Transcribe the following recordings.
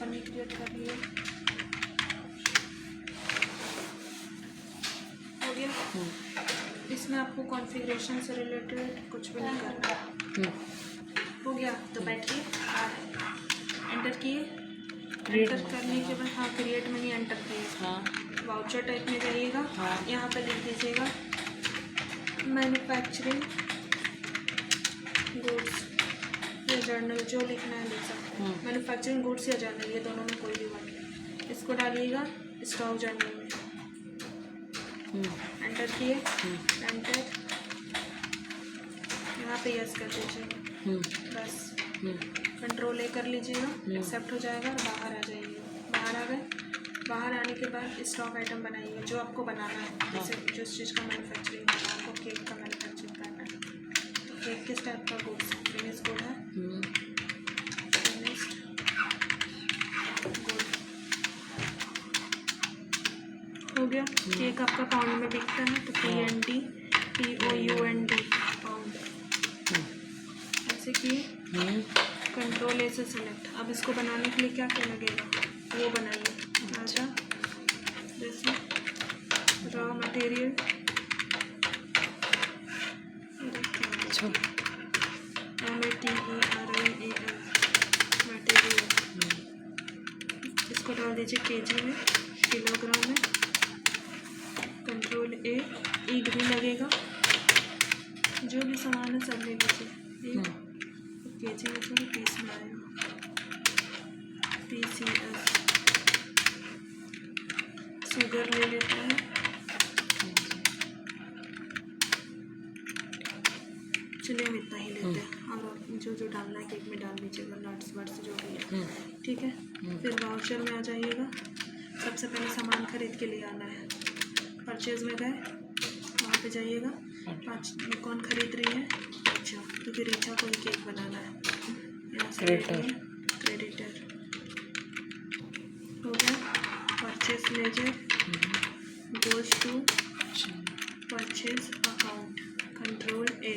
Company create कर लिए, हो गया। इसमें आपको कॉन्फ़िगरेशन से रिलेटेड कुछ भी नहीं करना, हो गया। तो बैठिए, एंटर किए, एंटर करने के बाद हाँ क्रिएट में नहीं एंटर किए, हाँ वाउचर टाइप में जाइएगा, हाँ यहाँ पे लिख दीजिएगा मैन्युफैक्चरिंग गुड्स या जर्नल, जो लिखना है लिख सकते हैं। मैन्युफैक्चरिंग गुड्स या जर्नल, ये दोनों में कोई भी वर्ड है। इसको डालिएगा स्टॉक जर्नल में, एंटर किए, एंटर, यहाँ पे यस कर दीजिएगा, बस कंट्रोल ए कर लीजिएगा, एक्सेप्ट हो जाएगा और बाहर आ जाइएगा। बाहर आ गए, बाहर आने के बाद स्टॉक आइटम बनाइएगा जो आपको बनाना है, जैसे जिस चीज़ का मैन्युफैक्चरिंग है, आपको केक का मैन्युफैक्चरिंग करना है तो केक किस टाइप का गुड्स, फिनिश गुड है, फिनिश्ड गुड, हो गया। केक आपका पाउंड में बिकता है तो POUND पाउंड, ऐसे किए, कंट्रोल ए से सिलेक्ट। अब इसको बनाने के लिए क्या क्या लगेगा वो बनाइए। अच्छा, जैसे रॉ मटेरियल, METERIAL मटेरियल, इसको डाल दीजिए केजी में, किलोग्राम में, कंट्रोल ए, ई भी लगेगा, जो भी सामान है सब ले लीजिए। केजी में थोड़ी पीस में आएगा, PCS, शुगर ले लेते हैं, चलिए हम इतना ही लेते हैं। और जो जो डालना है केक में डाल दीजिएगा, नट्स वट्स जो भी है, ठीक है। फिर वाउचर में आ जाइएगा, सबसे पहले सामान खरीद के लिए आना है, परचेज में गए, वहाँ पे जाइएगा, कौन खरीद रही है, रीचा, क्योंकि रीचा को ही केक बनाना है, यहाँ से क्रेडिटर, हो गया। Purchase ledger goes to purchase account, control A,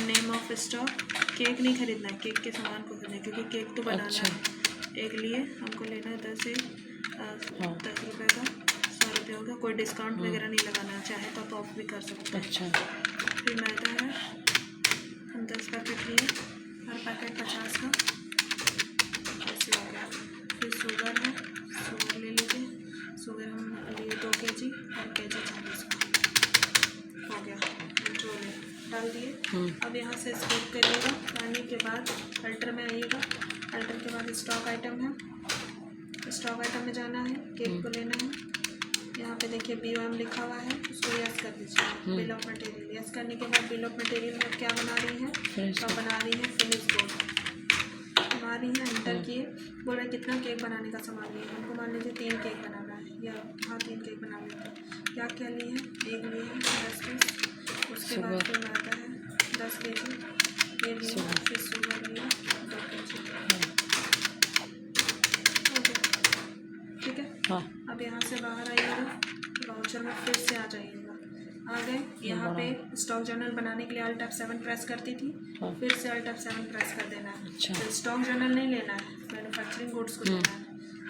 name of stock, cake नहीं खरीदना है, केक के सामान को खरीदना है क्योंकि केक तो बनाना है। एक लिए हमको लेना है 10 रुपये का, 100 रुपये होगा, कोई डिस्काउंट वगैरह नहीं लगाना, चाहे तो आप ऑफ भी कर सकते हैं। फिर मैदा है, हम 10 पैकेट लिए, हर पैकेट 50 का, ऐसे हो गया। फिर शुगर है, शुगर ले लीजिए, शुगर हम लिए 2 kg और केजी 40 का, हो गया। कंट्रोल डाल दिए। अब यहाँ से स्किप करिएगा, आने के बाद अल्टर में आइएगा, अल्टर के बाद स्टॉक आइटम है, स्टॉक आइटम में जाना है, केक को लेना है, यहाँ पे देखिए BOM लिखा हुआ है, उसको यस कर दीजिए, बिल ऑफ मटेरियल, यस करने के बाद बिल ऑफ मटेरियल में क्या बना रही है, तो बना रही है फिनिश गुड, बना रही है, एंटर किए, बोल रहे कितना केक बनाने का सामान लिए, हमको मान लीजिए 3 केक बनाना है, या हाँ 3 केक बना लेते हैं। क्या क्या लिए हैं, एक लिए हैं 10 पीस, उसके बाद फिर मैदा है 10 kg, ये लिए, फिर शुगर लिए 2 kg, हो गया, ठीक है। अब यहाँ से बाहर आइएगा, वाउचर में फिर से आ जाइएगा, आ गए, यहाँ पे स्टॉक जर्नल बनाने के लिए Alt F7 प्रेस करती थी, फिर से Alt F7 प्रेस कर देना है। तो स्टॉक जर्नल नहीं लेना है, मैन्युफैक्चरिंग गुड्स को लेना है,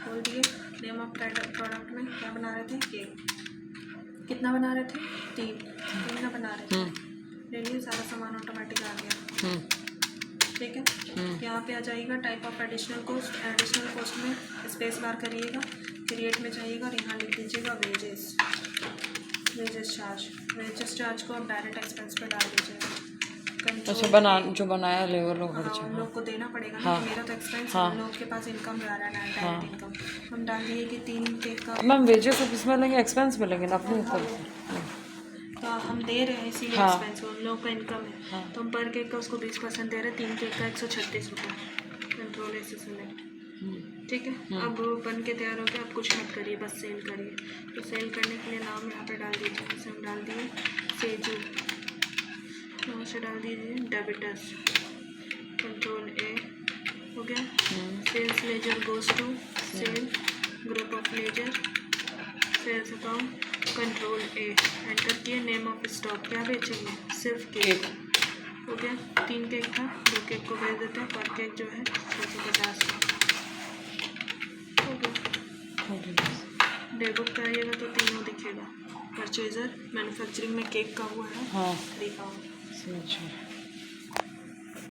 खोल दिए, नेम ऑफ प्रोडक्ट में क्या बना रहे थे, केक, कितना बना रहे थे, 3 ना बना रहे थे, ले लिए, सारा सामान ऑटोमेटिक आ गया, ठीक है। यहाँ पे आ जाइएगा, टाइप ऑफ एडिशनल कॉस्ट में स्पेस बार करिएगा, क्रिएट में जाइएगा और यहाँ लिख दीजिएगा वेजेस चार्ज, वेजेस चार्ज को आप डायरेक्ट एक्सपेंस पे डाल दीजिएगा। जो बनाया लेबर लोग, हाँ उन लोग को देना पड़ेगा ना, मेरा तो एक्सपेंस है, उन लोग के पास इनकम जा रहा है, डायरेक्ट इनकम, हम डाल दिए कि 3 केक का, मैम वेजेस ऑफिस में लेंगे, एक्सपेंस में लेंगे ना अपने तरफ से, तो हम दे रहे हैं इसीलिए एक्सपेंस, उन लोग का इनकम है, तो हम पर केक का उसको 20% दे रहे हैं, 3 केक का 136 रुपये, कंट्रोल ए से सिलेक्ट, ठीक है। अब बन के तैयार हो गया, आप कुछ मत करिए, बस सेल करिए। तो सेल करने के लिए नाम यहाँ पे डाल दीजिए, जैसे हम डाल दिए सेजू, वहाँ से डाल दीजिए डेबिटर्स, कंट्रोल ए, हो गया। Sales ledger goes to sale, group of ledger, sales account, control A, enter किए, नेम ऑफ स्टॉक, क्या बेचेंगे, सिर्फ केक, हो गया। 3 केक था, 2 केक को भेज देते हैं, पर केक जो है 250 का, डेबिट पे आइएगा तो तीनों दिखेगा। परचेजर, मैन्युफैक्चरिंग में केक का हुआ है हाँ 3 पाउंड। समझ गए।